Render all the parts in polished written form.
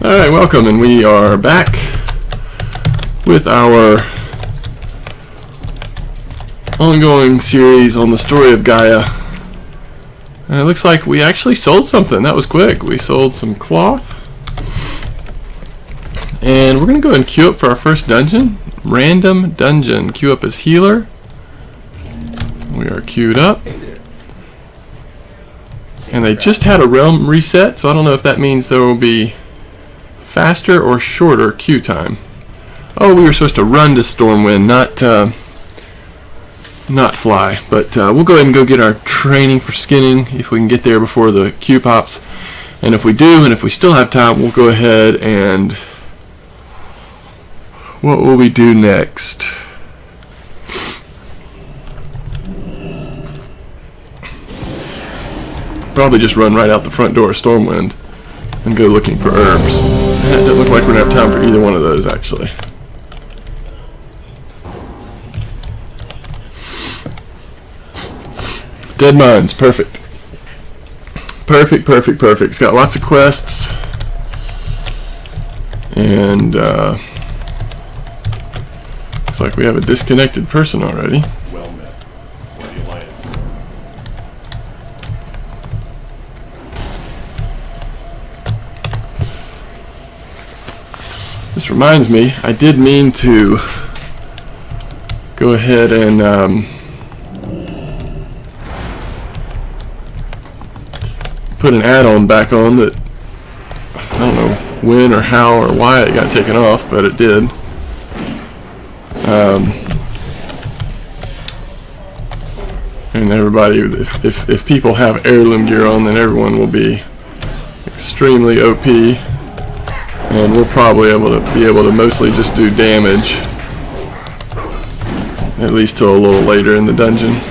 Alright, welcome, and we are back with our ongoing series on the story of Geyah. And it looks like we actually sold something. That was quick. We sold some cloth. And we're going to go ahead and queue up for our first dungeon. Random dungeon. Queue up as healer. We are queued up. And they just had a realm reset, so I don't know if that means there will be faster or shorter queue time. Oh, we were supposed to run to Stormwind, not fly. But we'll go ahead and go get our training for skinning if we can get there before the queue pops. And if we do, and if we still have time, we'll go ahead and... what will we do next? Probably just run right out the front door of Stormwind and go looking for herbs. It doesn't look like we're going to have time for either one of those, actually. Dead Mines, perfect. Perfect, perfect, perfect. It's got lots of quests. And, looks like we have a disconnected person already. Well met. For the Alliance. This reminds me, I did mean to go ahead and put an add-on back on that, I don't know when or how or why it got taken off, but it did. And everybody, if people have heirloom gear on, then everyone will be extremely OP, and we'll probably be able to mostly just do damage, at least till a little later in the dungeon.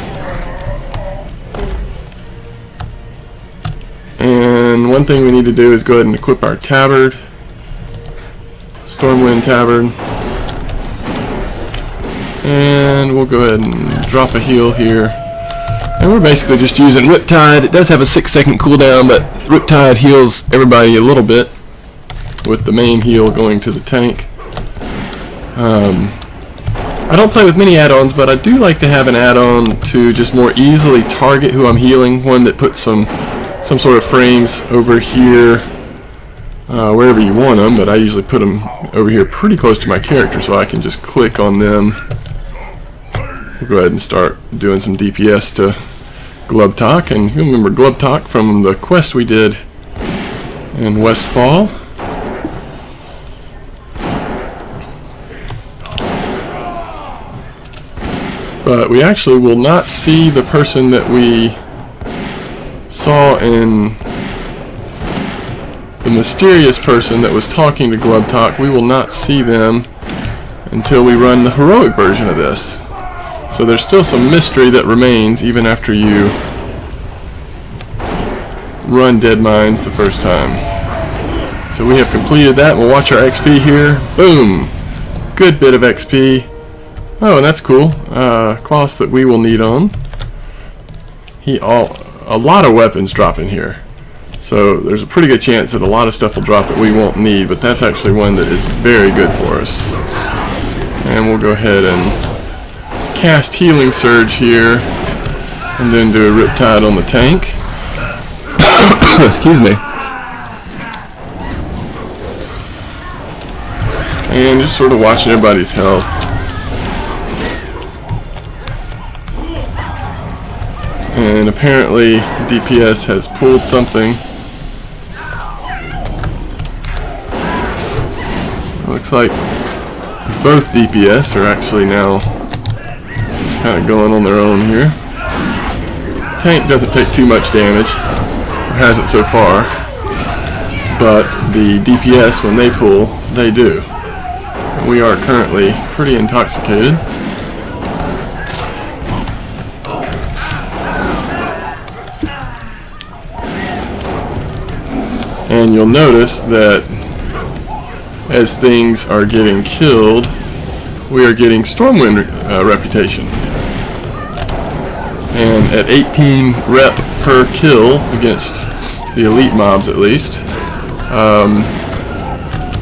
And one thing we need to do is go ahead and equip our tabard, Stormwind tabard. And we'll go ahead and drop a heal here. And we're basically just using Riptide. It does have a 6-second cooldown, but Riptide heals everybody a little bit, with the main heal going to the tank. I don't play with many add-ons, but I do like to have an add-on to just more easily target who I'm healing. One that puts some sort of frames over here, wherever you want them, but I usually put them over here pretty close to my character so I can just click on them. We'll go ahead and start doing some DPS to Glubtalk, and you remember Glubtalk from the quest we did in Westfall. But we actually will not see the person that we saw in the mysterious person that was talking to Glubtalk. We will not see them until we run the heroic version of this. So there's still some mystery that remains even after you run Dead Mines the first time. So we have completed that. We'll watch our XP here. Boom! Good bit of XP. Oh, and that's cool. Cloths that we will need on. A lot of weapons drop in here. So there's a pretty good chance that a lot of stuff will drop that we won't need, but that's actually one that is very good for us. And we'll go ahead and cast Healing Surge here, and then do a Riptide on the tank. Excuse me. And just sort of watching everybody's health. And apparently DPS has pulled something. Looks like both DPS are actually now just kind of going on their own here. Tank doesn't take too much damage, or hasn't so far, but the DPS, when they pull, they do. And we are currently pretty intoxicated. And you'll notice that as things are getting killed, we are getting Stormwind reputation. And at 18 rep per kill against the elite mobs, at least,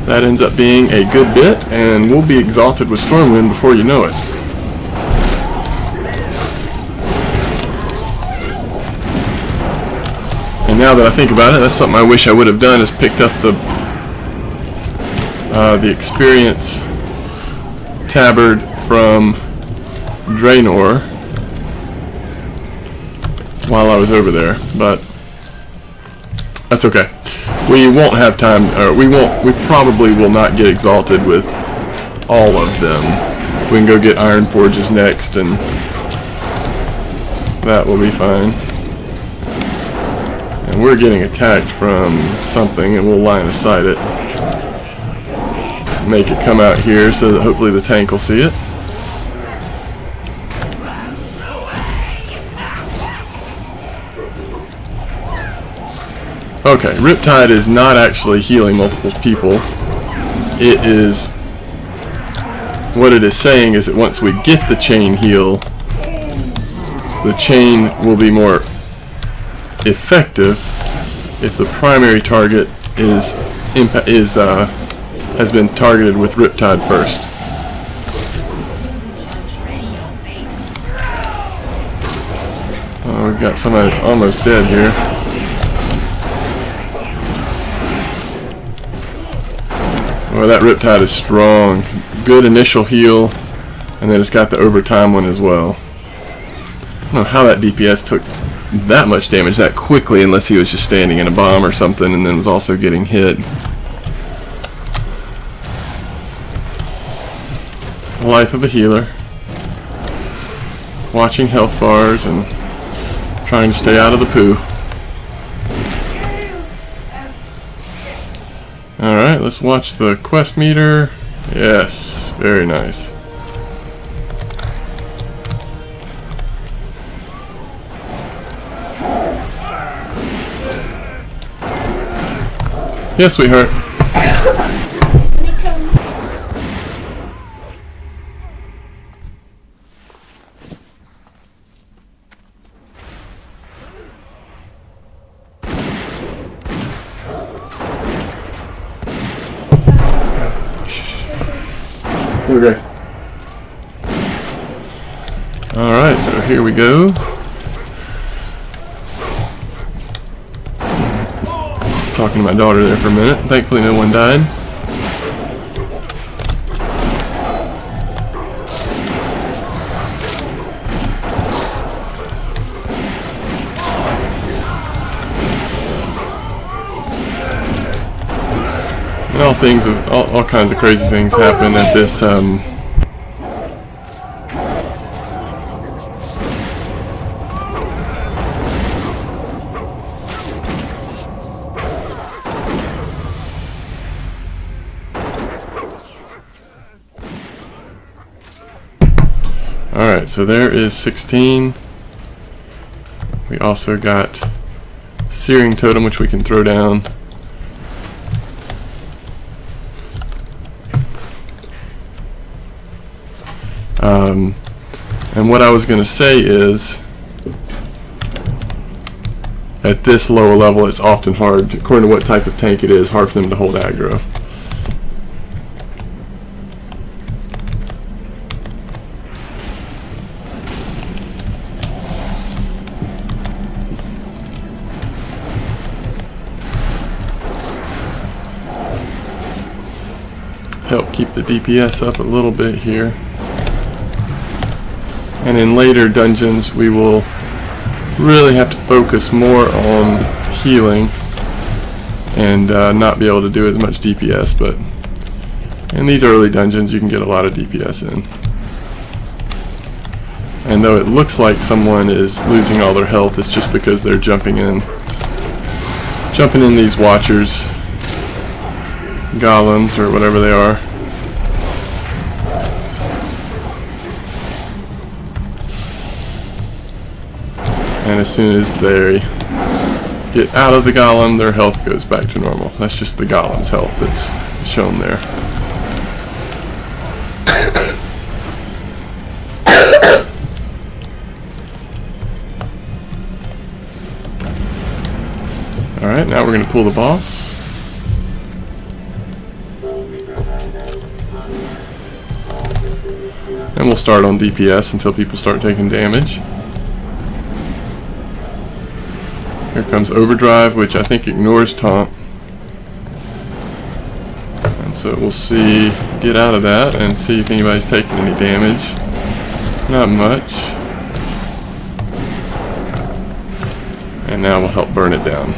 That ends up being a good bit, and we'll be exalted with Stormwind before you know it. And now that I think about it, that's something I wish I would have done, is picked up the experience tabard from Draenor while I was over there, but that's okay. We won't have time, or we probably will not get exalted with all of them. We can go get Iron Forges next, and that will be fine. And we're getting attacked from something, and we'll line of sight it. Make it come out here so that hopefully the tank will see it. Okay, Riptide is not actually healing multiple people. It is, what it is saying is that once we get the chain heal, the chain will be more effective if the primary target has been targeted with Riptide first. Oh, we've got somebody that's almost dead here. Well, that Riptide is strong. Good initial heal, and then it's got the overtime one as well. I don't know how that DPS took that much damage that quickly, unless he was just standing in a bomb or something and then was also getting hit. Life of a healer. Watching health bars and trying to stay out of the poo. Alright, let's watch the quest meter. Yes, very nice. Yes, sweetheart. Okay. Alright, so here we go. Talking to my daughter there for a minute. Thankfully no one died. And all kinds of crazy things happen at this Alright, so there is 16. We also got Searing Totem, which we can throw down. And what I was going to say is, at this lower level, it's often hard, according to what type of tank it is, hard for them to hold aggro. Help keep the DPS up a little bit here. And in later dungeons we will really have to focus more on healing and not be able to do as much DPS, but in these early dungeons you can get a lot of DPS in. And though it looks like someone is losing all their health, it's just because they're jumping in these watchers, golems or whatever they are. And as soon as they get out of the golem, their health goes back to normal. That's just the golem's health that's shown there. Alright, now we're going to pull the boss. And we'll start on DPS until people start taking damage. Here comes Overdrive, which I think ignores taunt. And so we'll see, get out of that and see if anybody's taking any damage. Not much. And now we'll help burn it down.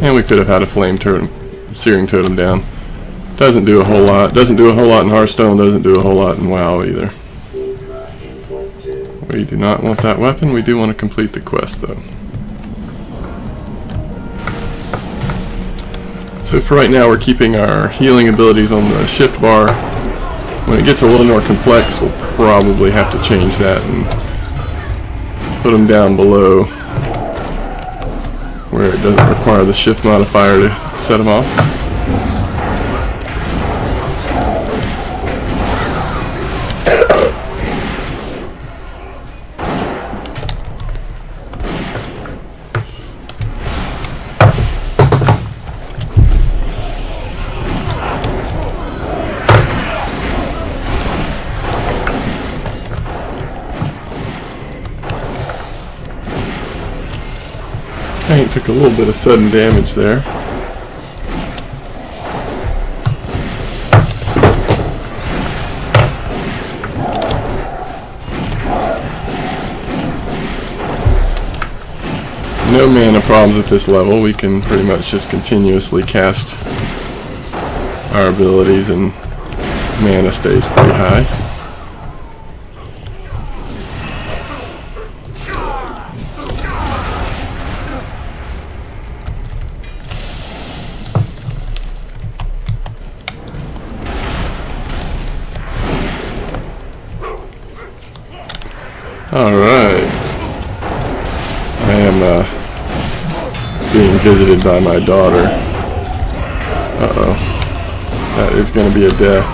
And we could have had a flame totem, searing totem down. Doesn't do a whole lot. Doesn't do a whole lot in Hearthstone. Doesn't do a whole lot in WoW either. We do not want that weapon. We do want to complete the quest though. So for right now we're keeping our healing abilities on the shift bar. When it gets a little more complex we'll probably have to change that and put them down below where it doesn't require the shift modifier to set them off. Tank took a little bit of sudden damage there. No mana problems at this level. We can pretty much just continuously cast our abilities and mana stays pretty high. Alright. I am being visited by my daughter. Uh-oh. That is going to be a death.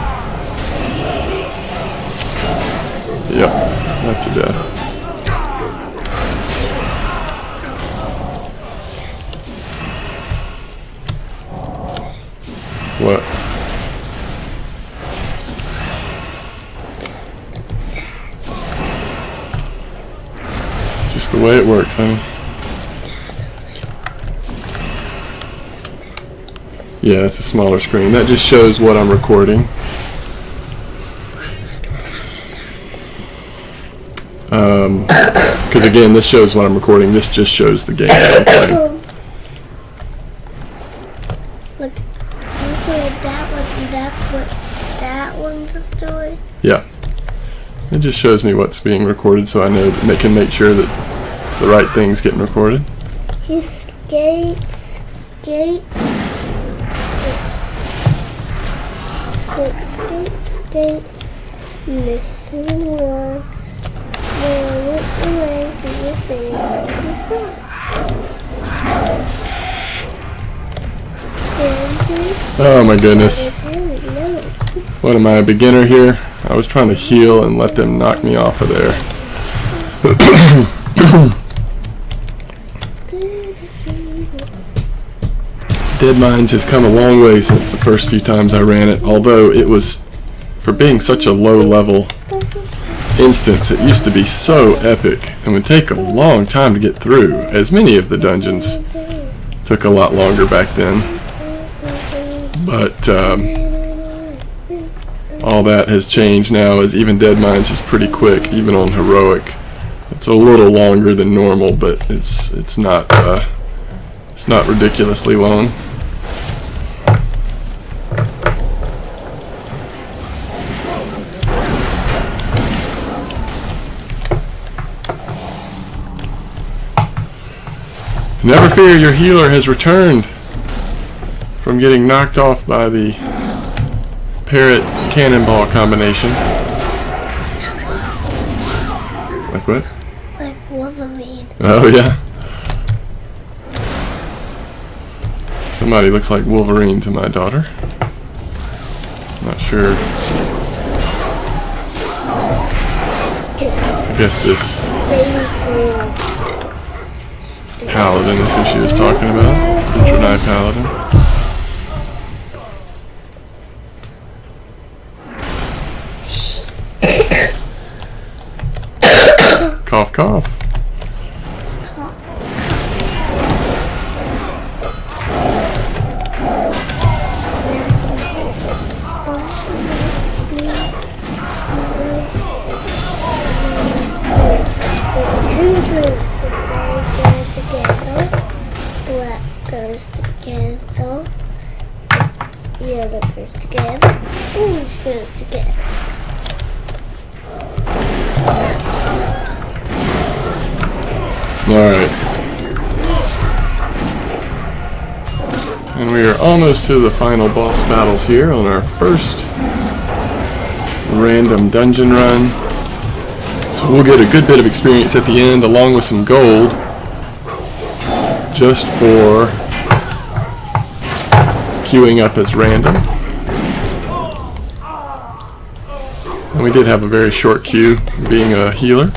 Yep, that's a death. What? It's just the way it works, honey. Yeah, it's a smaller screen. That just shows what I'm recording. Because again, this shows what I'm recording. This just shows the game that I'm playing. Look, you said that one, that's what that one's doing? Yeah. It just shows me what's being recorded so I know that I can make sure that the right thing's getting recorded. He skates. Skate, missing one. Now look away to your face. Oh my goodness. What am I, a beginner here? I was trying to heal and let them knock me off of there. Dead Mines has come a long way since the first few times I ran it, although it was, for being such a low level instance, it used to be so epic and would take a long time to get through, as many of the dungeons took a lot longer back then. But all that has changed now, as even Dead Mines is pretty quick, even on heroic. It's a little longer than normal, but it's not ridiculously long. Never fear, your healer has returned from getting knocked off by the parrot cannonball combination. Like what? Like Wolverine. Oh yeah. Somebody looks like Wolverine to my daughter. Not sure. I guess this Paladin is who she was talking about. Intronai Paladin. Cough, cough. Two blues go together. Black goes together. Yellow goes together. Orange goes together. Alright. And we are almost to the final boss battles here on our first random dungeon run. So we'll get a good bit of experience at the end along with some gold just for queuing up as random. And we did have a very short queue being a healer.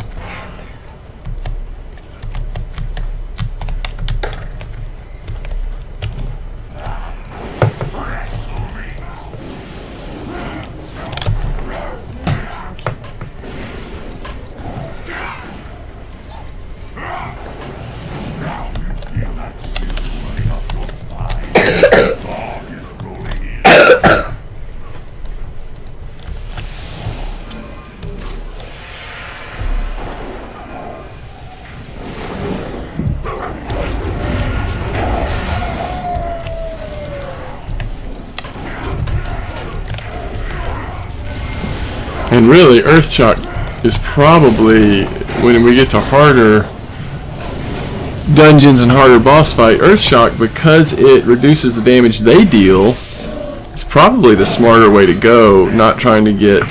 And really, Earthshock is probably, when we get to harder dungeons and harder boss fight, Earthshock, because it reduces the damage they deal, is probably the smarter way to go, not trying to get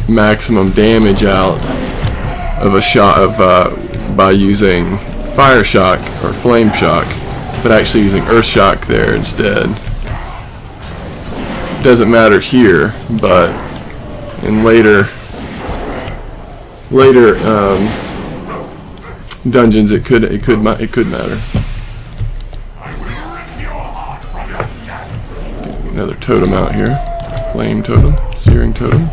maximum damage out of a shot by using Fire Shock or Flame Shock, but actually using Earthshock there instead. Doesn't matter here, but in later dungeons it could matter. Another totem out here, flame totem, searing totem.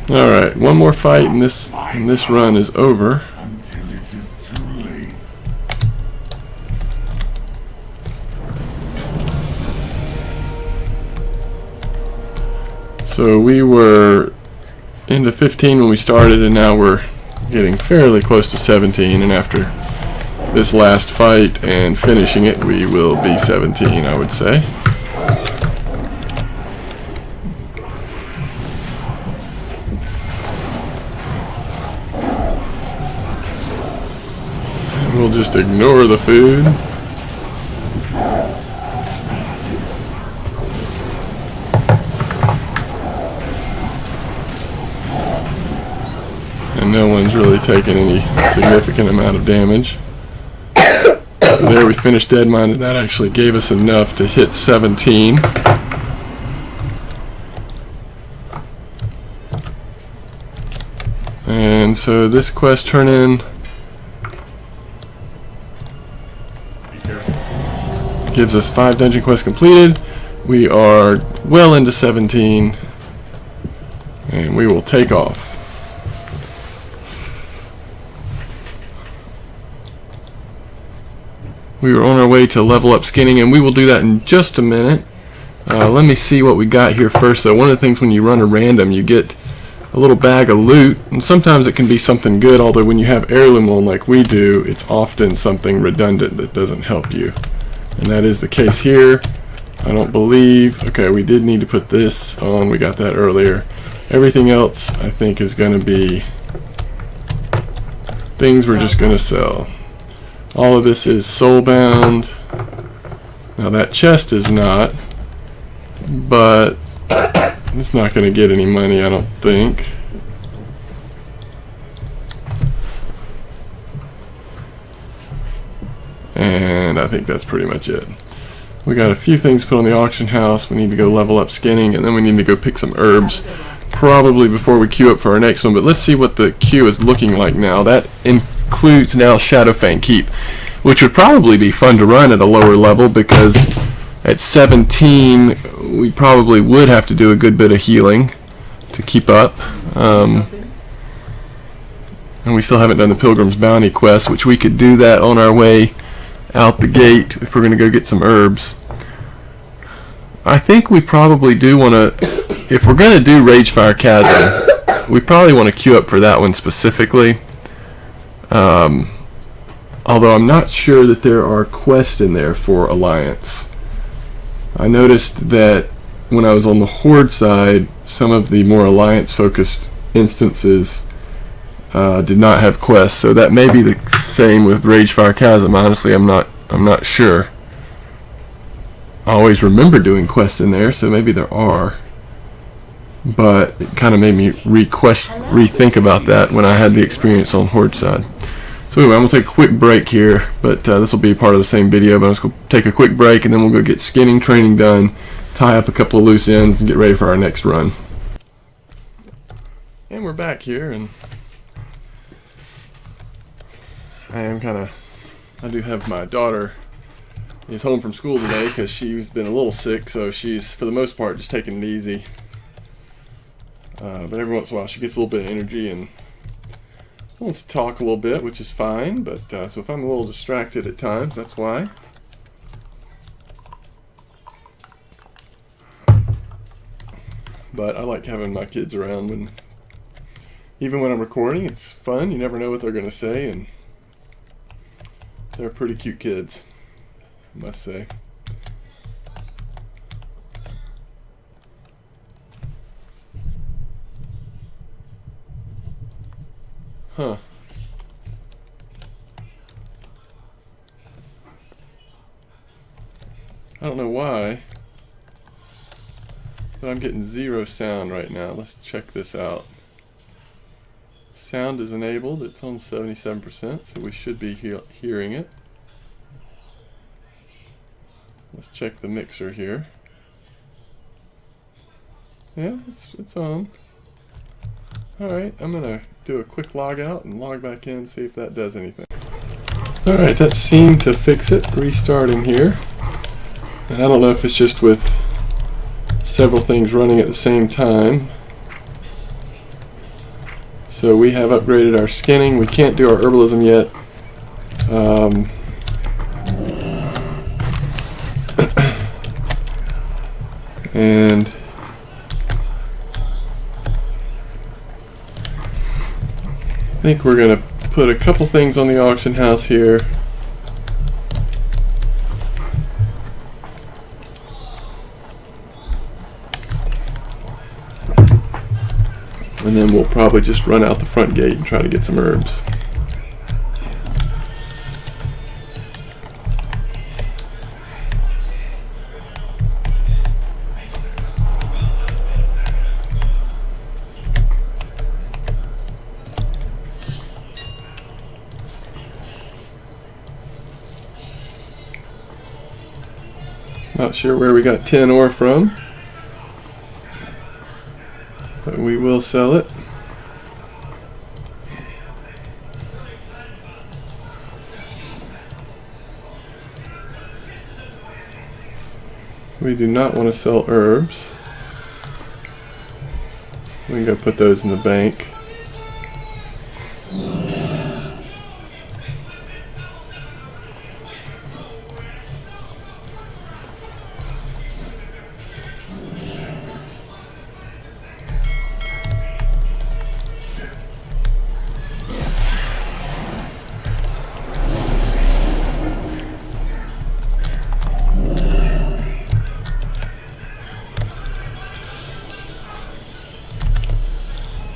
Alright, one more fight and this run is over. Until it is too late. So we were into 15 when we started, and now we're getting fairly close to 17, and after this last fight and finishing it, we will be 17, I would say. We'll just ignore the food. And no one's really taken any significant amount of damage. There we finished Deadmine, and that actually gave us enough to hit 17. And so this quest turn in gives us 5 dungeon quests completed. We are well into 17, and we will take off. We are on our way to level up skinning, and we will do that in just a minute. Let me see what we got here first, though. One of the things when you run a random, you get a little bag of loot, and sometimes it can be something good, although when you have heirloom on like we do, it's often something redundant that doesn't help you. And that is the case here. I don't believe... Okay, we did need to put this on. We got that earlier. Everything else, I think, is going to be things we're just going to sell. All of this is soulbound. Now that chest is not, but it's not going to get any money, I don't think. And I think that's pretty much it. We got a few things put on the auction house. We need to go level up skinning, and then we need to go pick some herbs probably before we queue up for our next one, but let's see what the queue is looking like now. That includes now Shadowfang Keep, which would probably be fun to run at a lower level, because at 17 we probably would have to do a good bit of healing to keep up. And we still haven't done the Pilgrim's Bounty quest, which we could do that on our way out the gate if we're going to go get some herbs. I think we probably do want to, if we're going to do Ragefire Chasm, we probably want to queue up for that one specifically. Although I'm not sure that there are quests in there for Alliance. I noticed that when I was on the Horde side, some of the more Alliance-focused instances did not have quests, so that may be the same with Ragefire Chasm. Honestly, I'm not sure. I always remember doing quests in there, so maybe there are. But it kind of made me rethink about that when I had the experience on Horde side. So anyway, I'm going to take a quick break here, but this will be part of the same video, but I'm just going to take a quick break and then we'll go get skinning training done, tie up a couple of loose ends, and get ready for our next run. And we're back here, and I do have my daughter is home from school today because she's been a little sick, so she's for the most part just taking it easy. But every once in a while she gets a little bit of energy and wants to talk a little bit, which is fine. But so if I'm a little distracted at times, that's why. But I like having my kids around even when I'm recording. It's fun. You never know what they're going to say, and they're pretty cute kids, I must say. Huh. I don't know why, but I'm getting 0 sound right now. Let's check this out. Sound is enabled. It's on 77%, so we should be hearing it. Let's check the mixer here. Yeah, it's on. Alright, I'm gonna do a quick log out and log back in, see if that does anything. Alright, that seemed to fix it. Restarting here. And I don't know if it's just with several things running at the same time. So we have upgraded our skinning. We can't do our herbalism yet. And I think we're going to put a couple things on the auction house here. And then we'll probably just run out the front gate and try to get some herbs. Not sure where we got 10 ore from, but we will sell it. We do not want to sell herbs. We can go put those in the bank.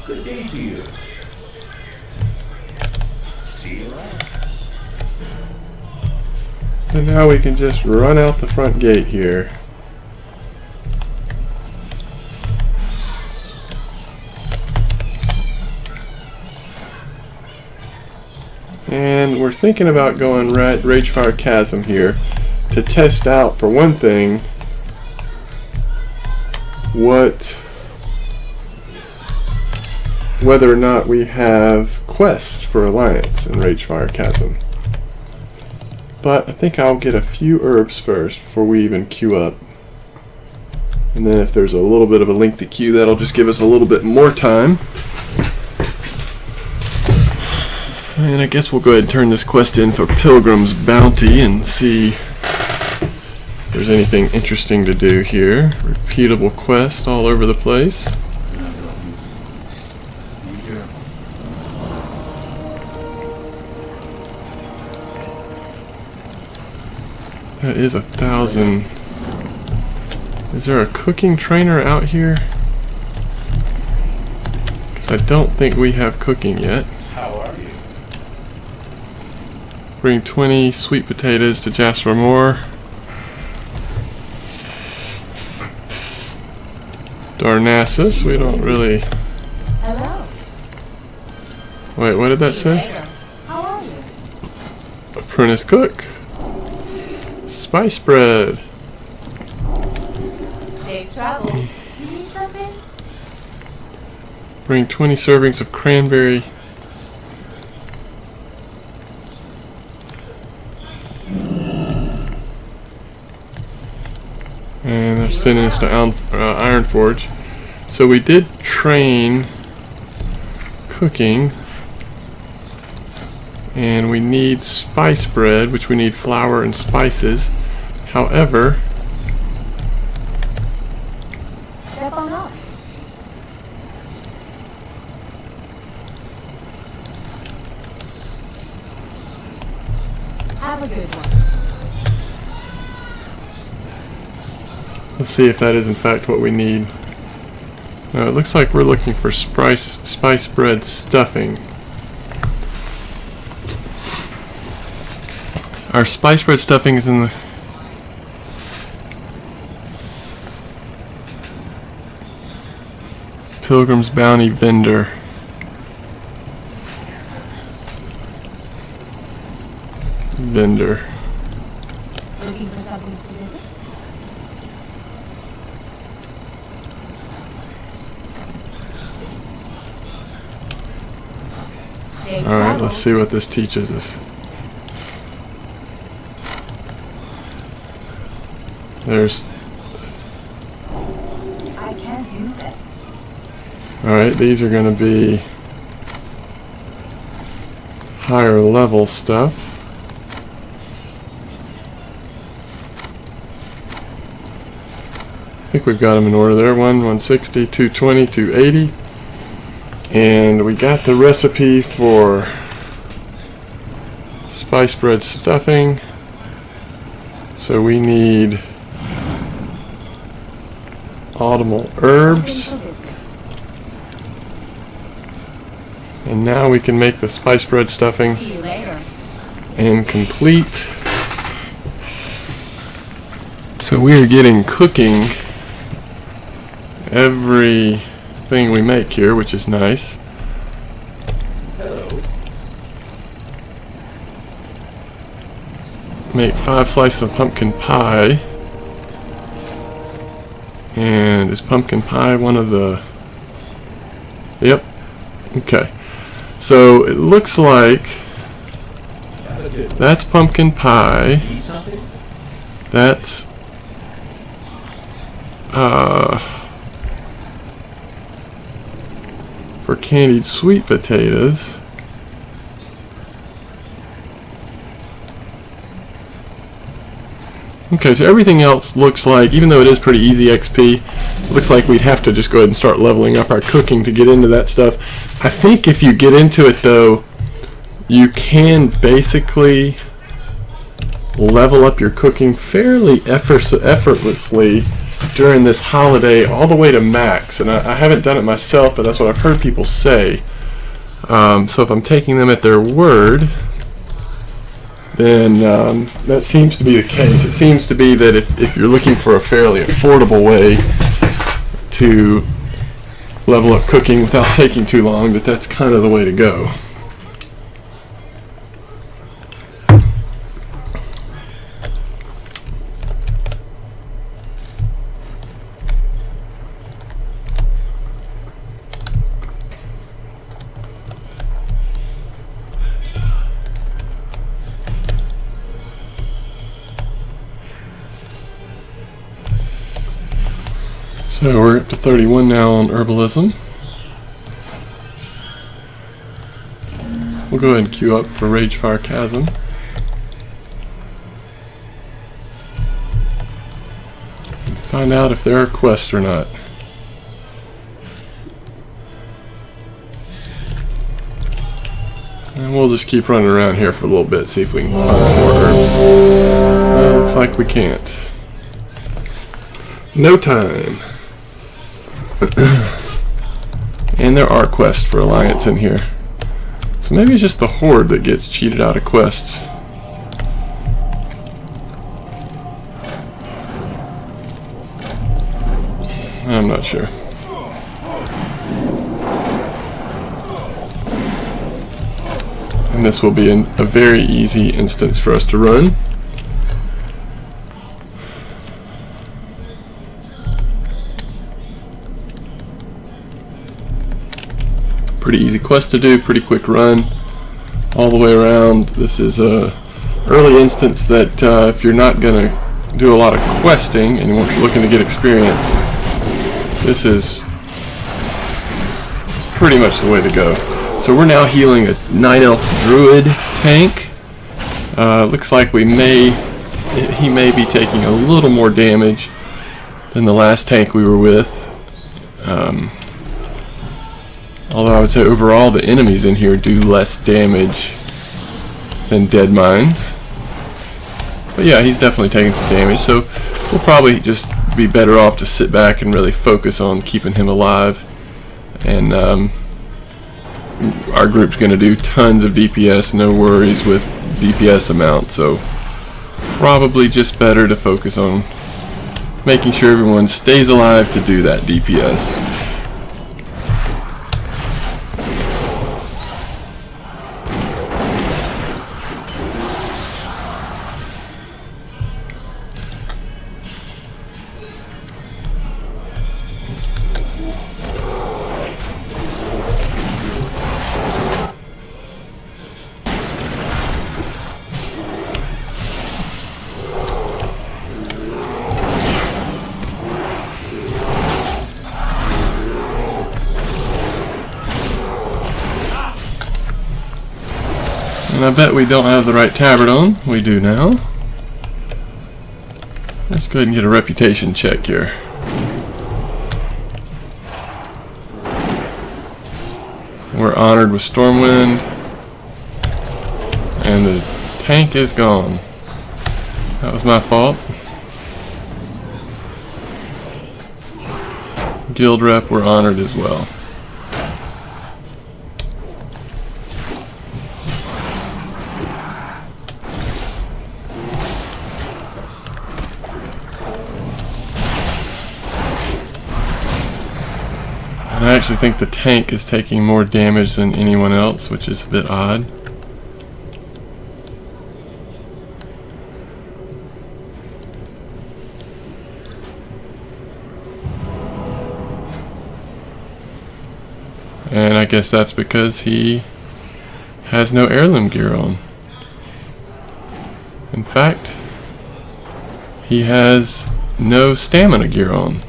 Good day to you. See you around. And now we can just run out the front gate here. And we're thinking about going Ragefire Chasm here to test out, for one thing, what whether or not we have quests for Alliance in Ragefire Chasm. But I think I'll get a few herbs first before we even queue up. And then if there's a little bit of a lengthy queue, that'll just give us a little bit more time. And I guess we'll go ahead and turn this quest in for Pilgrim's Bounty and see if there's anything interesting to do here. Repeatable quest all over the place. That is 1,000. Is there a cooking trainer out here? Because I don't think we have cooking yet. How are you? Bring 20 sweet potatoes to Jasper Moore. Darnassus, we don't really... Hello. Wait, what did that See you say? later. How are you? Apprentice cook. Spice bread. Safe travels. You need something? Bring 20 servings of cranberry. And they're sending us to Iron Forge. So we did train cooking. And we need spice bread, which we need flour and spices. However, Step on up. Have a good one. let's see if that is in fact what we need. No, it looks like we're looking for spice bread stuffing. Our spice bread stuffing is in the... Pilgrim's Bounty vendor. Looking for something specific? Safe Alright, travels. let's see what this teaches us. There's... I can't use it. Alright, these are going to be higher level stuff. I think we've got them in order there. 160, 220, 280. And we got the recipe for spice bread stuffing. So we need audible herbs. Open for business. And now we can make the spice bread stuffing See you later. and complete. So we are getting cooking everything we make here, which is nice. Hello. Make 5 slices of pumpkin pie. And is pumpkin pie one of the... Yep. Okay. So it looks like Have a good one. that's pumpkin pie. Need something? That's for candied sweet potatoes. Okay, so everything else looks like, even though it is pretty easy XP, it looks like we'd have to just go ahead and start leveling up our cooking to get into that stuff. I think if you get into it though, you can basically level up your cooking fairly effortlessly during this holiday all the way to max. And I haven't done it myself, but that's what I've heard people say. So if I'm taking them at their word, then that seems to be the case. It seems to be that if you're looking for a fairly affordable way to level up cooking without taking too long, that's kind of the way to go. So we're up to 31 now on herbalism. We'll go ahead and queue up for Ragefire Chasm. And find out if there are quests or not. And we'll just keep running around here for a little bit, see if we can find some more herb. Looks like we can't. No time. And there are quests for Alliance in here. So maybe it's just the Horde that gets cheated out of quests. I'm not sure. And this will be a very easy instance for us to run. Pretty easy quest to do, pretty quick run all the way around. This is a early instance that if you're not going to do a lot of questing and you're looking to get experience, this is pretty much the way to go. So we're now healing a 9-elf druid tank. Looks like he may be taking a little more damage than the last tank we were with. Although I would say overall the enemies in here do less damage than dead mines. But yeah, he's definitely taking some damage, so we'll probably just be better off to sit back and really focus on keeping him alive. And our group's going to do tons of DPS, no worries with DPS amount, so probably just better to focus on making sure everyone stays alive to do that DPS. And I bet we don't have the right tabard on. We do now. Let's go ahead and get a reputation check here. We're honored with Stormwind. And the tank is gone. That was my fault. Guild rep, we're honored as well. I actually think the tank is taking more damage than anyone else, which is a bit odd. And I guess that's because he has no heirloom gear on. In fact, he has no stamina gear on.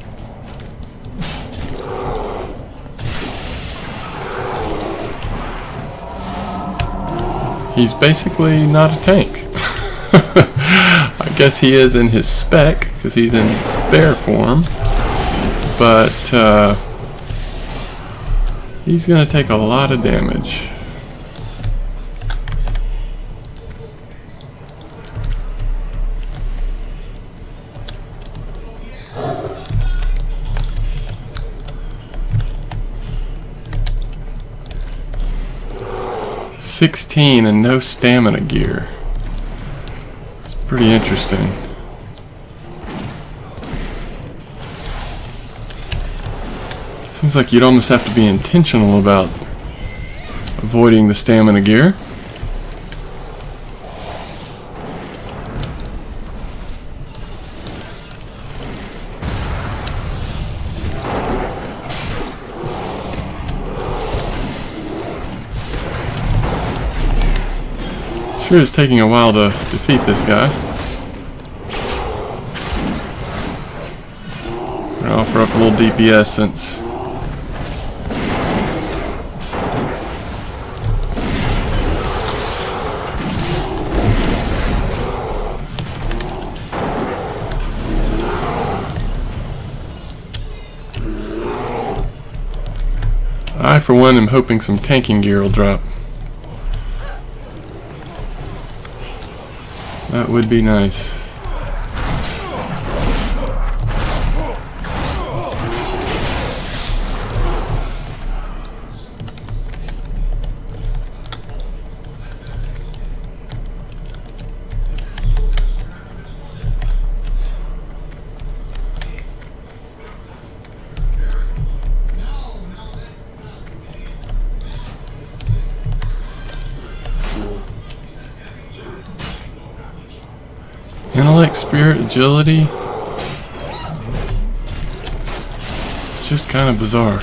He's basically not a tank. I guess he is in his spec, because he's in bear form. But he's going to take a lot of damage. $16 and no stamina gear. It's pretty interesting. Seems like you'd almost have to be intentional about avoiding the stamina gear. Sure is taking a while to defeat this guy. We're off offer up a little DPS since I, for one, am hoping some tanking gear will drop. That would be nice. Intellect, spirit, agility. It's just kind of bizarre.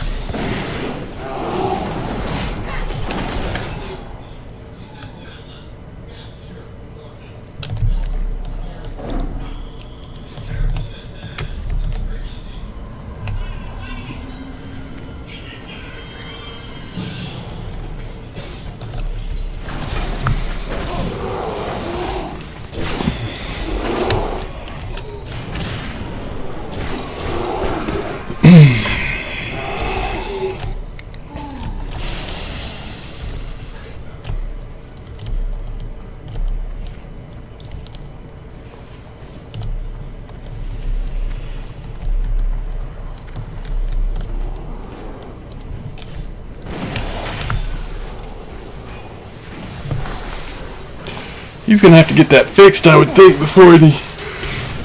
He's gonna have to get that fixed, I would think, before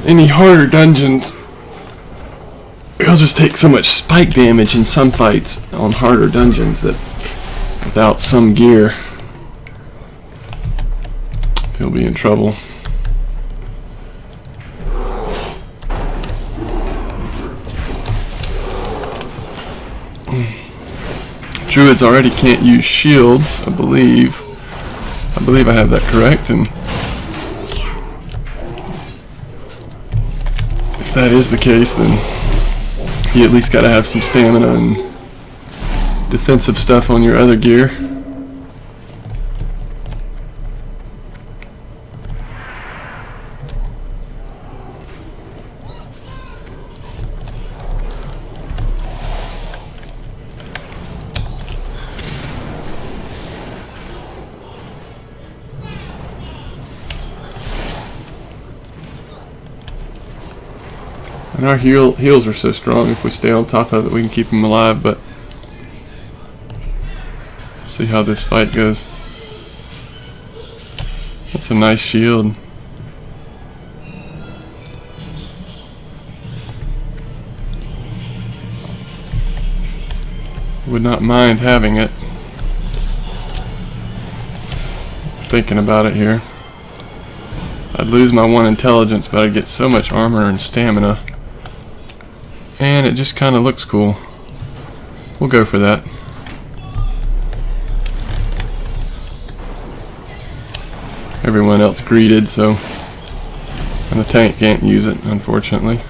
any harder dungeons. He'll just take so much spike damage in some fights on harder dungeons that without some gear, he'll be in trouble. Druids already can't use shields, I believe. I believe I have that correct, and if that is the case, then you at least gotta have some stamina and defensive stuff on your other gear. And our heals are so strong, if we stay on top of it, we can keep them alive, but see how this fight goes. That's a nice shield. Would not mind having it. Thinking about it here. I'd lose my 1 intelligence, but I'd get so much armor and stamina. And it just kind of looks cool. We'll go for that. Everyone else greeted, so... And the tank can't use it, unfortunately.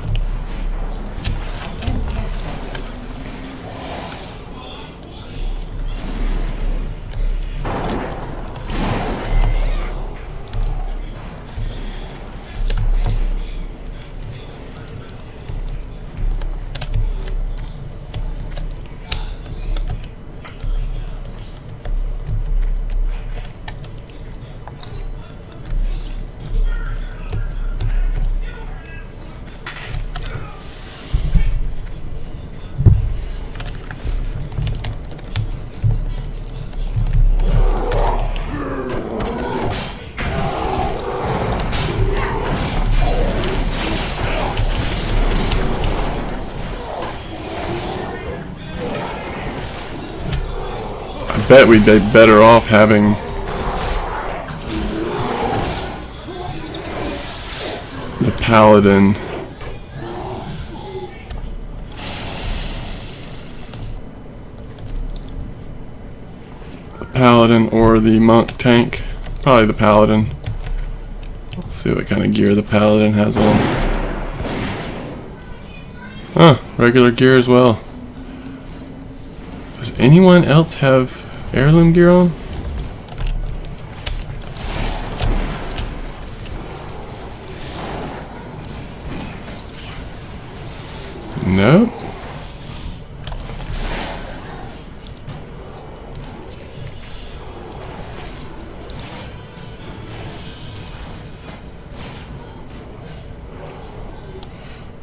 I bet we'd be better off having the paladin or the monk tank. Probably the paladin. Let's see what kind of gear the paladin has on. Huh. regular gear as well. Does anyone else have heirloom gear on? Nope.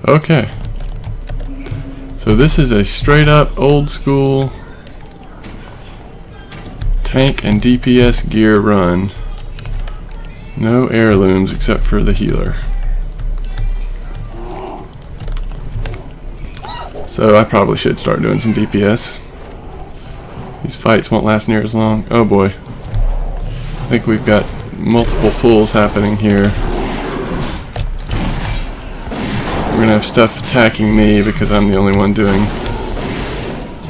Okay. So this is a straight up old school tank and DPS gear run. No heirlooms except for the healer. So I probably should start doing some DPS. These fights won't last near as long. Oh boy. I think we've got multiple pulls happening here. We're gonna have stuff attacking me because I'm the only one doing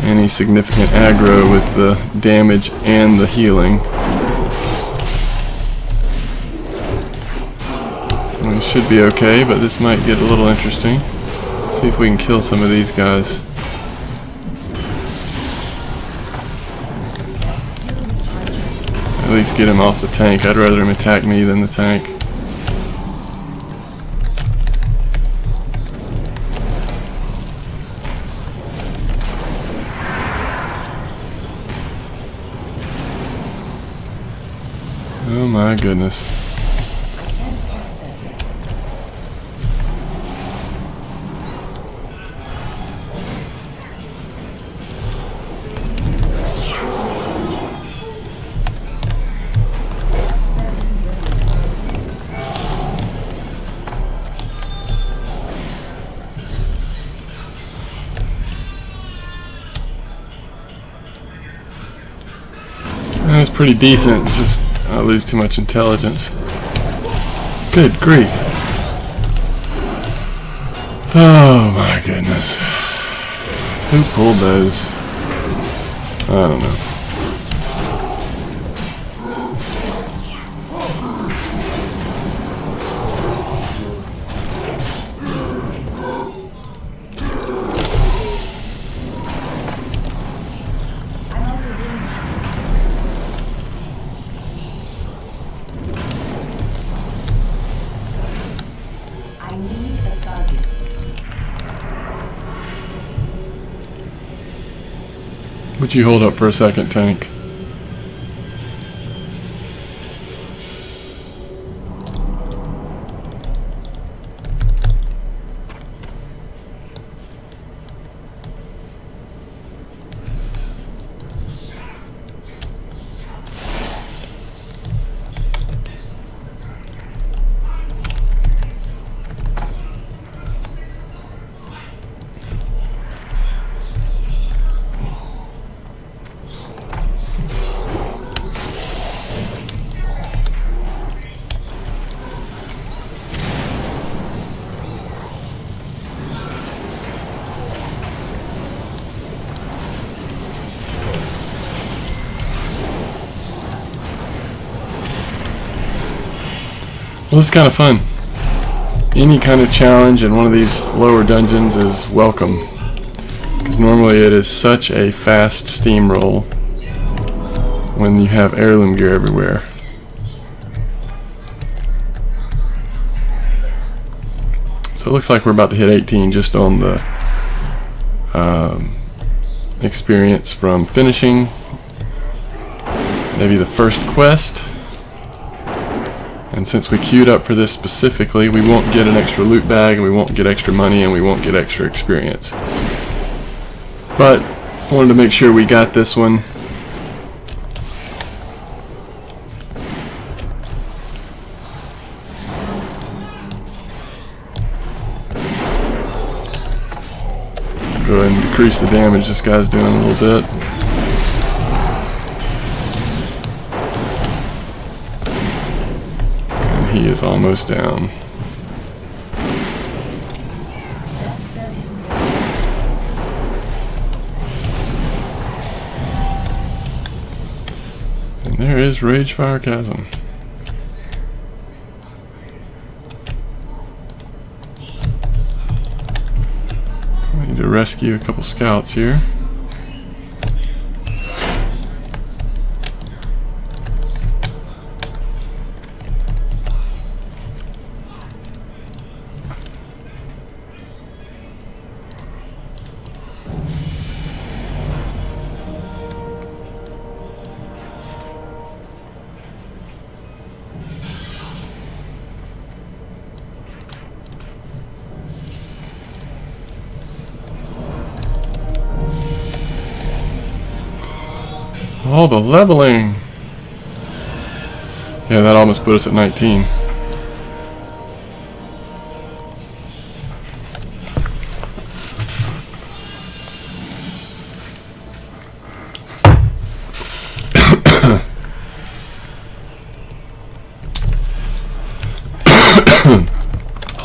any significant aggro with the damage and the healing. We should be okay, but this might get a little interesting. See if we can kill some of these guys. At least get him off the tank. I'd rather him attack me than the tank. Oh my goodness. That's pretty decent, just I lose too much intelligence. Good grief. Oh my goodness. Who pulled those? I don't know. Would you hold up for a second, tank? Well, this is kind of fun. Any kind of challenge in one of these lower dungeons is welcome, because normally it is such a fast steamroll when you have heirloom gear everywhere. So it looks like we're about to hit 18 just on the experience from finishing maybe the first quest. And since we queued up for this specifically, we won't get an extra loot bag, and we won't get extra money, and we won't get extra experience. But I wanted to make sure we got this one. Go ahead and decrease the damage this guy's doing a little bit. He is almost down. And there is Ragefire Chasm. What are you to rescue a couple scouts here. Oh, the leveling! Yeah, that almost put us at 19.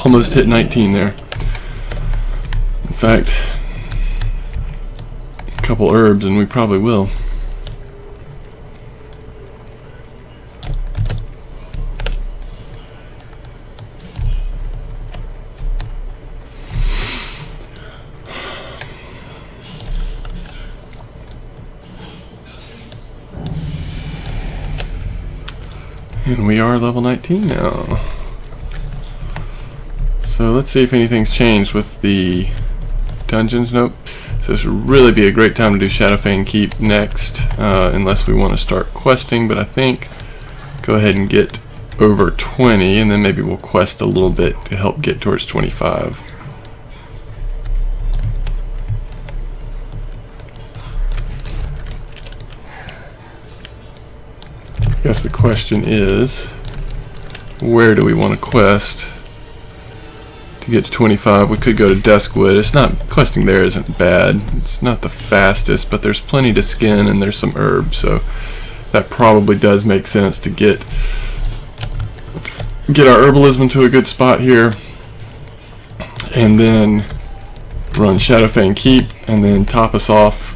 Almost hit 19 there. In fact, a couple herbs and we probably will. And we are level 19 now. So let's see if anything's changed with the dungeons. Nope. So this would really be a great time to do Shadowfang Keep next, unless we want to start questing, but I think go ahead and get over 20 and then maybe we'll quest a little bit to help get towards 25. I guess the question is, where do we want to quest to get to 25? We could go to Duskwood. It's not, questing there isn't bad. It's not the fastest, but there's plenty to skin and there's some herbs, so that probably does make sense to get our herbalism to a good spot here, and then run Shadowfang Keep, and then top us off.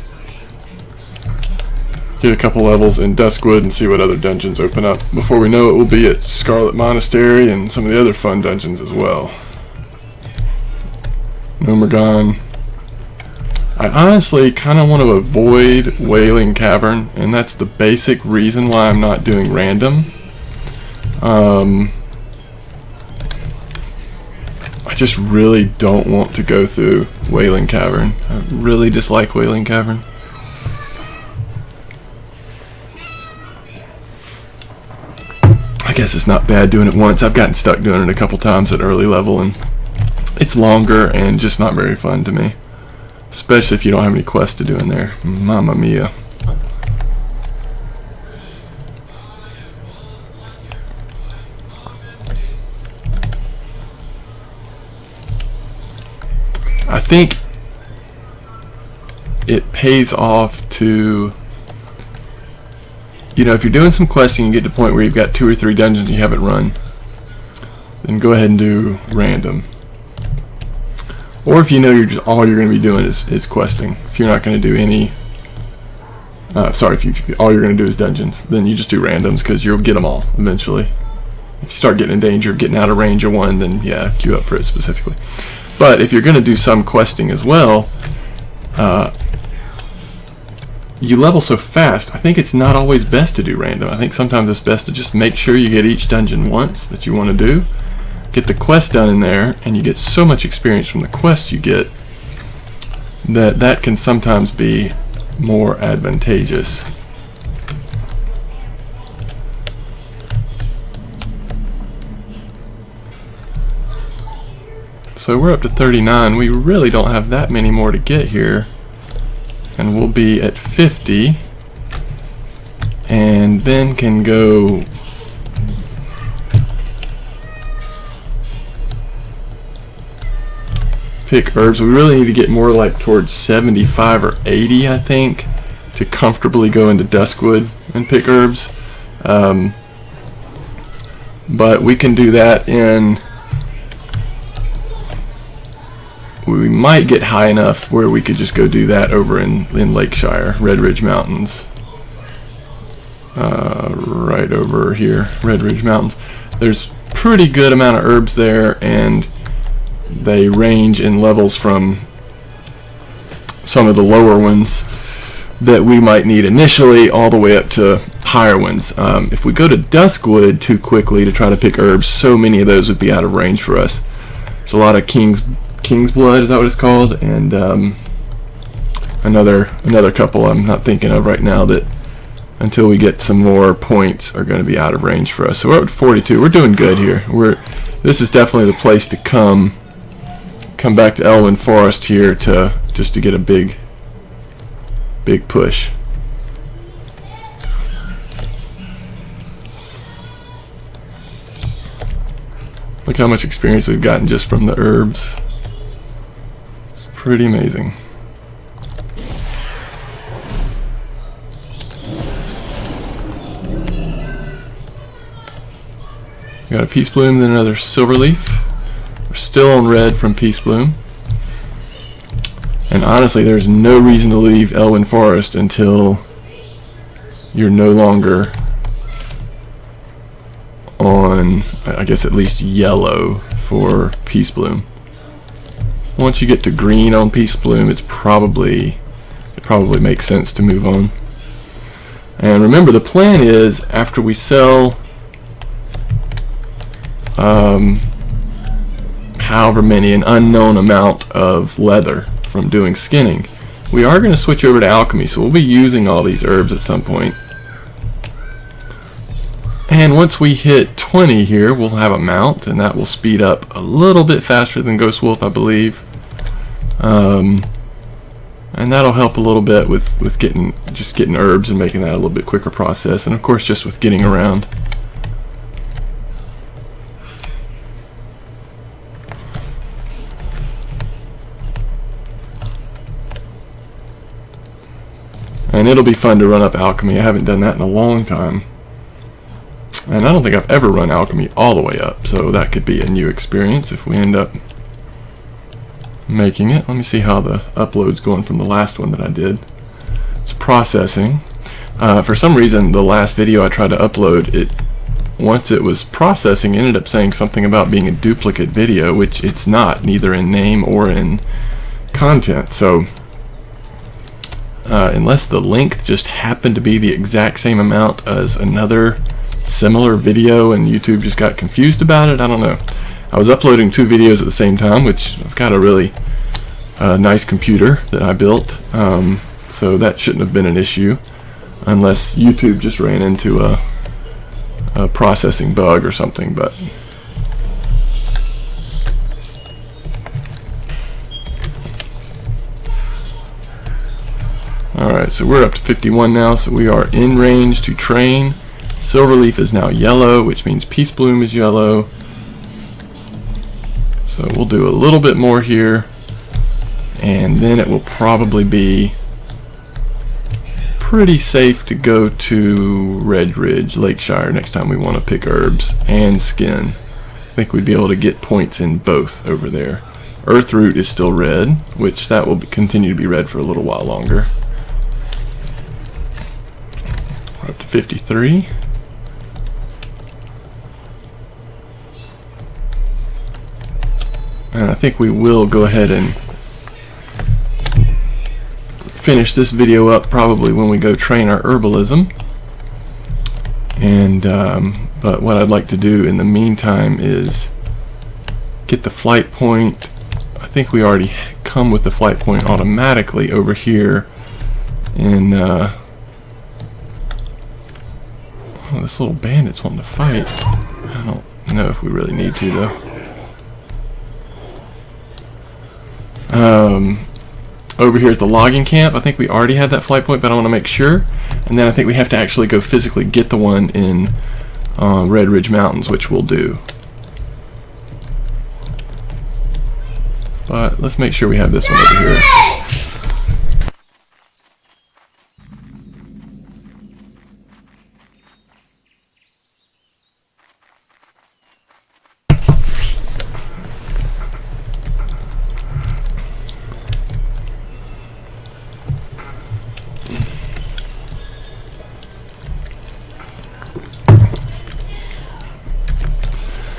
Get a couple levels in Duskwood and see what other dungeons open up. Before we know it, we'll be at Scarlet Monastery and some of the other fun dungeons as well. Nomergon. I honestly kind of want to avoid Wailing Cavern, and that's the basic reason why I'm not doing random. I just really don't want to go through Wailing Cavern. I really dislike Wailing Cavern. I guess it's not bad doing it once. I've gotten stuck doing it a couple times at early level, and it's longer and just not very fun to me. Especially if you don't have any quests to do in there. Mamma mia. I think it pays off to, you know, if you're doing some questing and you get to the point where you've got 2 or 3 dungeons you haven't run, then go ahead and do random. Or if you know all you're going to be doing is questing. If you're not going to do any, if all you're going to do is dungeons, then you just do randoms because you'll get them all eventually. If you start getting in danger of getting out of range of one, then yeah, queue up for it specifically. But if you're going to do some questing as well, you level so fast, I think it's not always best to do random. I think sometimes it's best to just make sure you get each dungeon once that you want to do, get the quest done in there, and you get so much experience from the quests you get that can sometimes be more advantageous. So we're up to 39. We really don't have that many more to get here. And we'll be at 50. And then can go pick herbs. We really need to get more like towards 75 or 80, I think, to comfortably go into Duskwood and pick herbs. But we can do that in... We might get high enough where we could just go do that over in Lakeshire, Red Ridge Mountains. Right over here, Red Ridge Mountains. There's pretty good amount of herbs there, and they range in levels from some of the lower ones that we might need initially, all the way up to higher ones. If we go to Duskwood too quickly to try to pick herbs, so many of those would be out of range for us. There's a lot of King's Blood, is that what it's called? And another couple I'm not thinking of right now that, until we get some more points, are going to be out of range for us. So we're up to 42. We're doing good here. This is definitely the place to come back to Elwyn Forest here just to get a big push. Look how much experience we've gotten just from the herbs. It's pretty amazing. We got a Peace Bloom, then another Silver Leaf. We're still on red from Peace Bloom. And honestly, there's no reason to leave Elwyn Forest until you're no longer on, I guess, at least yellow for Peace Bloom. Once you get to green on Peace Bloom, it probably makes sense to move on. And remember, the plan is, after we sell however many, an unknown amount of leather from doing skinning, we are going to switch over to alchemy, so we'll be using all these herbs at some point. And once we hit 20 here, we'll have a mount, and that will speed up a little bit faster than Ghost Wolf, I believe. And that'll help a little bit with getting herbs and making that a little bit quicker process, and of course just with getting around. And it'll be fun to run up alchemy. I haven't done that in a long time. And I don't think I've ever run alchemy all the way up, so that could be a new experience if we end up making it. Let me see how the upload's going from the last one that I did. It's processing. For some reason, the last video I tried to upload, once it was processing, it ended up saying something about being a duplicate video, which it's not, neither in name or in content. So unless the length just happened to be the exact same amount as another similar video and YouTube just got confused about it, I don't know. I was uploading 2 videos at the same time, which I've got a really nice computer that I built, so that shouldn't have been an issue unless YouTube just ran into a processing bug or something. But alright, so we're up to 51 now, so we are in range to train. Silverleaf is now yellow, which means Peace Bloom is yellow. So we'll do a little bit more here, and then it will probably be pretty safe to go to Red Ridge, Lakeshire, next time we want to pick herbs and skin. I think we'd be able to get points in both over there. Earthroot is still red, which that will continue to be red for a little while longer. We're up to 53. And I think we will go ahead and finish this video up probably when we go train our herbalism. And but what I'd like to do in the meantime is get the flight point. I think we already come with the flight point automatically over here in oh, this little bandit's wanting to fight. I don't know if we really need to though. Over here at the logging camp, I think we already have that flight point, but I want to make sure. And then I think we have to actually go physically get the one in Red Ridge Mountains, which we'll do. But let's make sure we have this one over here.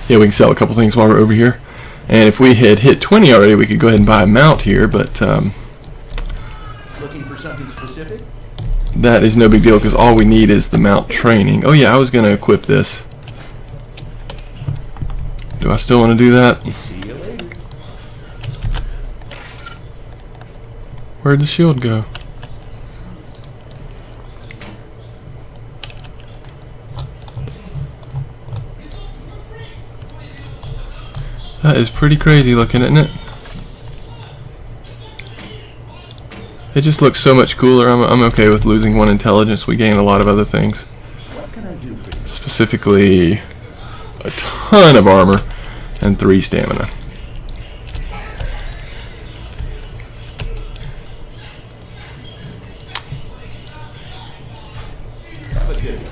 Yeah, we can sell a couple things while we're over here. And if we had hit 20 already, we could go ahead and buy a mount here, but that is no big deal because all we need is the mount training. Oh yeah, I was going to equip this. Do I still want to do that? See you later. Where'd the shield go? That is pretty crazy looking, isn't it? It just looks so much cooler. I'm okay with losing 1 intelligence. We gain a lot of other things. What can I do for you? Specifically, a ton of armor and 3 stamina. Have a good one.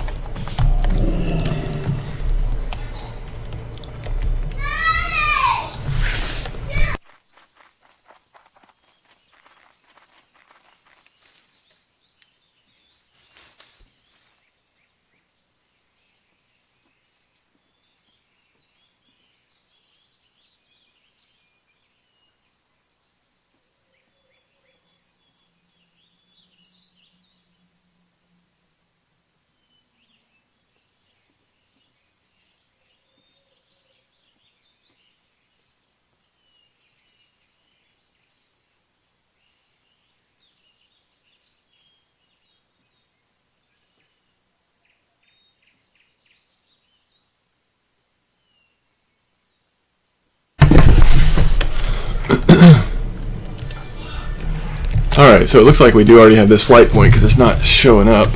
Alright, so it looks like we do already have this flight point because it's not showing up.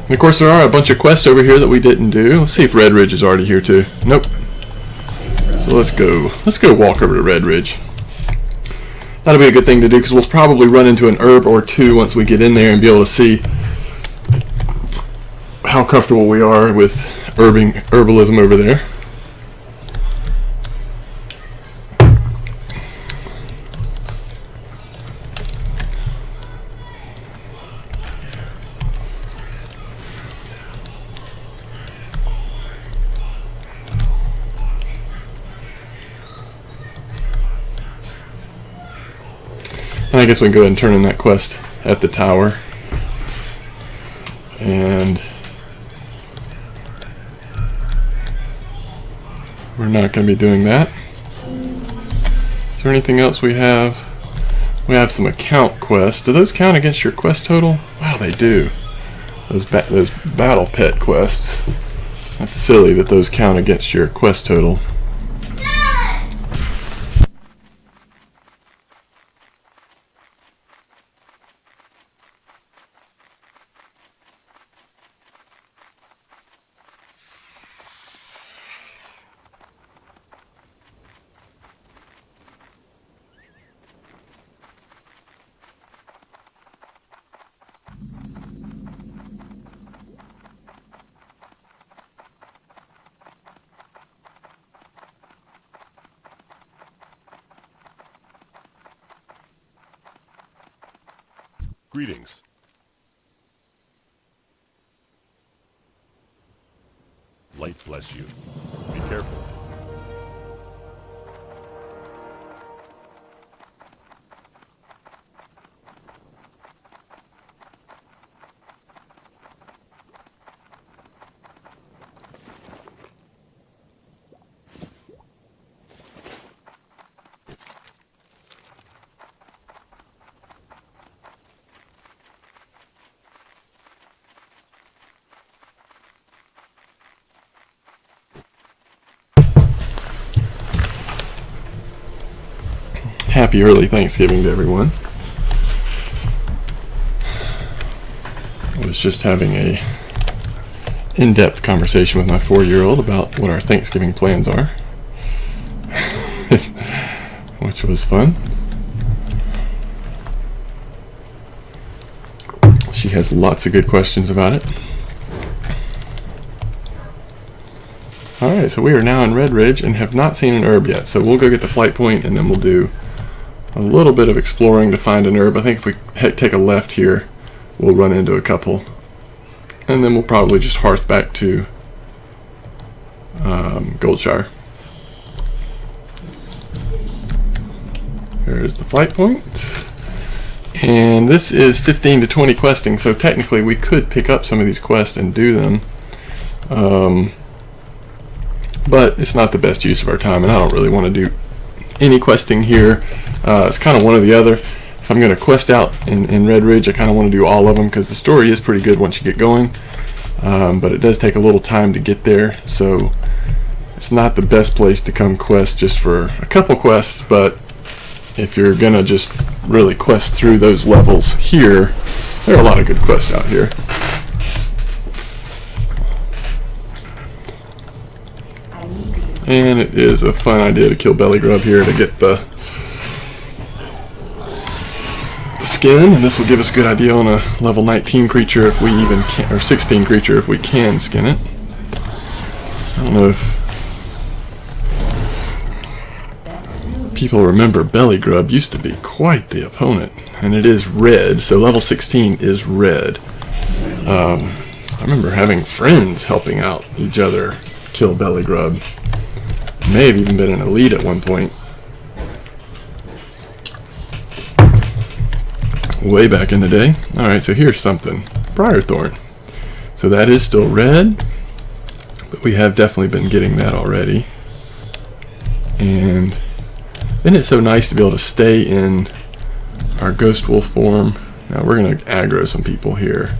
And of course there are a bunch of quests over here that we didn't do. Let's see if Red Ridge is already here too. Nope. So let's go. Let's go walk over to Red Ridge. That'll be a good thing to do because we'll probably run into an herb or two once we get in there and be able to see how comfortable we are with herbalism over there. And I guess we can go ahead and turn in that quest at the tower. And we're not going to be doing that. Is there anything else we have? We have some account quests. Do those count against your quest total? Wow, they do. Those battle pet quests. That's silly that those count against your quest total. Greetings. Light bless you. Be careful. Happy early Thanksgiving to everyone. I was just having a in-depth conversation with my 4-year-old about what our Thanksgiving plans are, which was fun. She has lots of good questions about it. Alright, so we are now in Red Ridge and have not seen an herb yet, so we'll go get the flight point and then we'll do a little bit of exploring to find an herb. I think if we take a left here, we'll run into a couple. And then we'll probably just hearth back to Goldshire. There's the flight point. And this is 15 to 20 questing, so technically we could pick up some of these quests and do them. But it's not the best use of our time, and I don't really want to do any questing here. It's kind of one or the other. If I'm going to quest out in Red Ridge, I kind of want to do all of them because the story is pretty good once you get going. But it does take a little time to get there, so it's not the best place to come quest just for a couple quests. But if you're going to just really quest through those levels here, there are a lot of good quests out here. And it is a fun idea to kill belly grub here to get the skin, and this will give us a good idea on a level 19 creature if we even can, or 16 creature if we can skin it. I don't know if people remember belly grub used to be quite the opponent, and it is red, so level 16 is red. I remember having friends helping out each other kill belly grub. May have even been an elite at one point. Way back in the day. Alright, so here's something. Briarthorn. So that is still red, but we have definitely been getting that already. And isn't it so nice to be able to stay in our ghost wolf form? Now we're going to aggro some people here.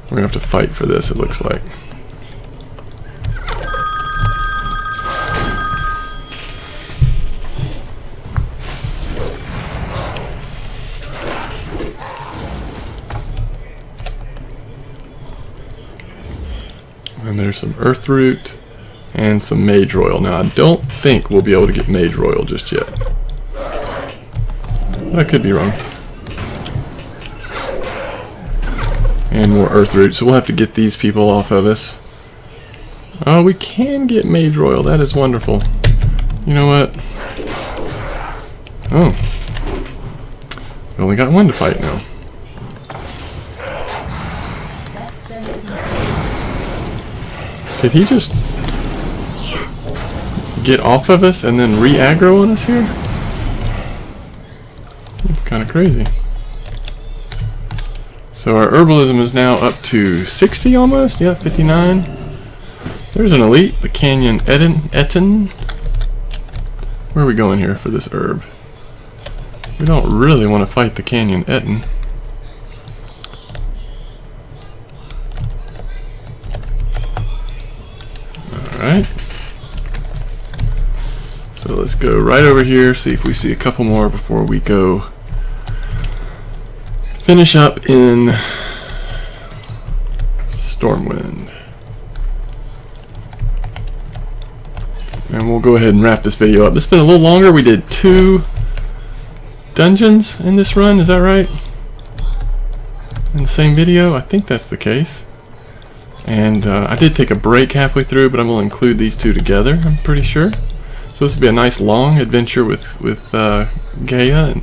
We're going to have to fight for this, it looks like. And there's some Earth Root and some Mage Royal. Now I don't think we'll be able to get Mage Royal just yet, but I could be wrong. And more Earth Root, so we'll have to get these people off of us. Oh, we can get Mage Royal. That is wonderful. You know what? Oh, we only got one to fight now. Did he just get off of us and then re-aggro on us here? That's kind of crazy. So our herbalism is now up to 60 almost. Yeah, 59. There's an elite, the Canyon Etten. Where are we going here for this herb? We don't really want to fight the Canyon Etten. Alright, so let's go right over here, see if we see a couple more before we go finish up in Stormwind. And we'll go ahead and wrap this video up. This has been a little longer. We did 2 dungeons in this run, is that right? In the same video? I think that's the case. And I did take a break halfway through, but I'm going to include these 2 together, I'm pretty sure. So this will be a nice long adventure with Geyah. And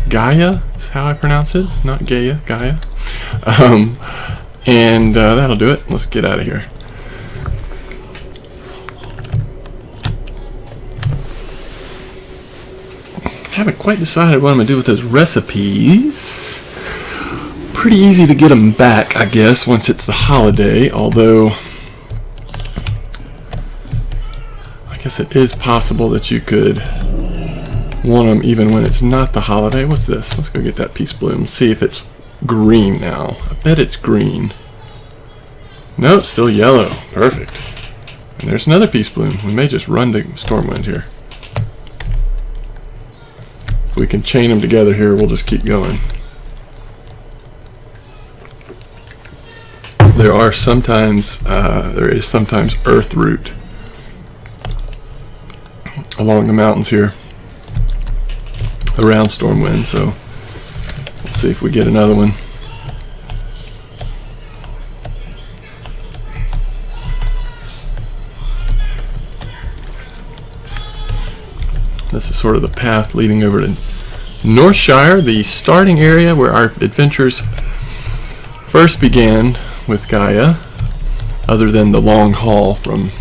Geyah is how I pronounce it, not Geyah, Geyah. And that'll do it. Let's get out of here. I haven't quite decided what I'm going to do with those recipes. Pretty easy to get them back, I guess, once it's the holiday, although I guess it is possible that you could want them even when it's not the holiday. What's this? Let's go get that Peace Bloom. See if it's green now. I bet it's green. Nope, still yellow. Perfect. And there's another Peace Bloom. We may just run to Stormwind here. If we can chain them together here, we'll just keep going. There is sometimes Earth Root along the mountains here around Stormwind, so let's see if we get another one. This is sort of the path leading over to Northshire, the starting area where our adventures first began with Geyah, other than the long haul from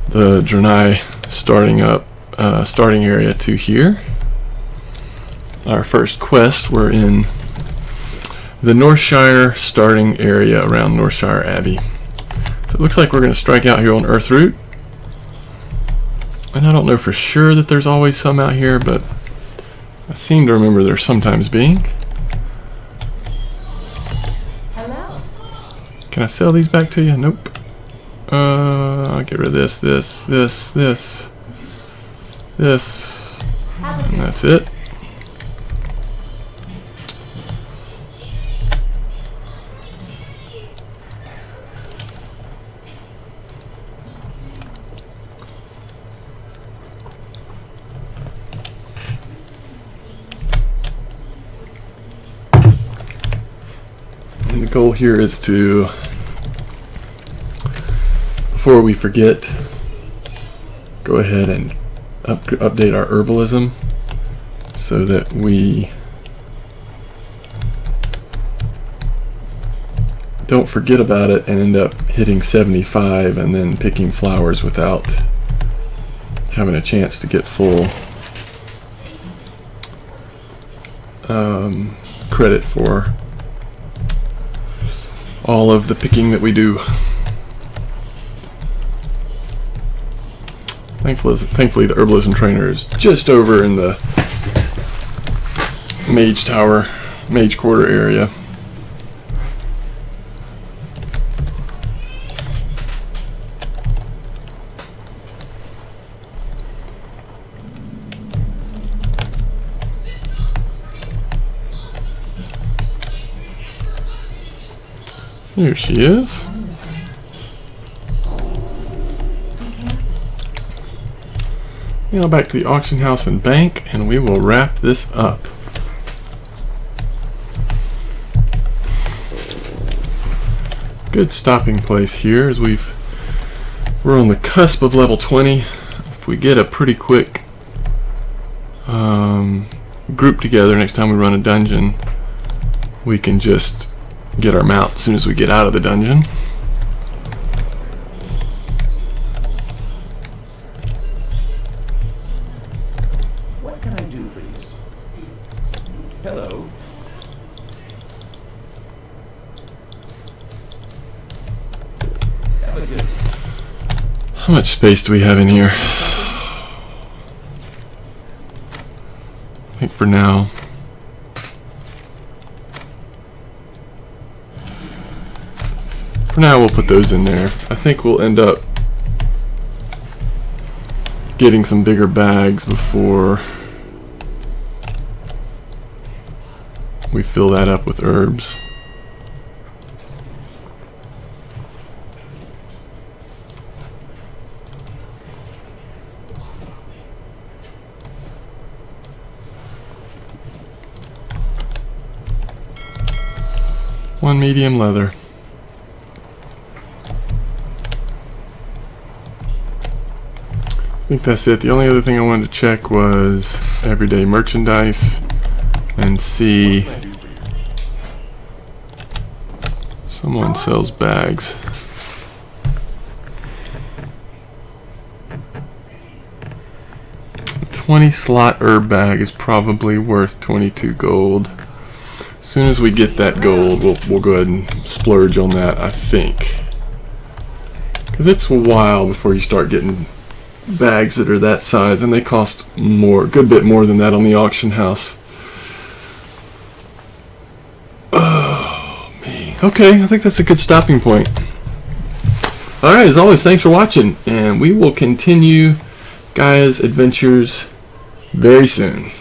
the Draenei starting area to here. our first quest. We're in the Northshire starting area around Northshire Abbey. So it looks like we're going to strike out here on Earth Route. And I don't know for sure that there's always some out here, but I seem to remember there sometimes being. Hello. Can I sell these back to you? Nope. I'll get rid of this, this. And that's it. And the goal here is to, before we forget, go ahead and update our herbalism so that we don't forget about it and end up hitting 75 and then picking flowers without having a chance to get full credit for all of the picking that we do. Thankfully the herbalism trainer is just over in the Mage Tower, Mage Quarter area. Here she is. Now back to the auction house and bank, and we will wrap this up. Good stopping place here as we're on the cusp of level 20. If we get a pretty quick group together next time we run a dungeon, we can just get our mount as soon as we get out of the dungeon. What can I do for you? Hello. Have a good. How much space do we have in here? I think for now. For now we'll put those in there. I think we'll end up getting some bigger bags before we fill that up with herbs. One medium leather. I think that's it. The only other thing I wanted to check was everyday merchandise and see someone sells bags. A 20 slot herb bag is probably worth 22 gold. As soon as we get that gold, we'll go ahead and splurge on that, I think. Because it's a while before you start getting bags that are that size, and they cost more, a good bit more than that on the auction house. Oh me. Okay, I think that's a good stopping point. Alright, as always, thanks for watching, and we will continue Geyah's adventures very soon.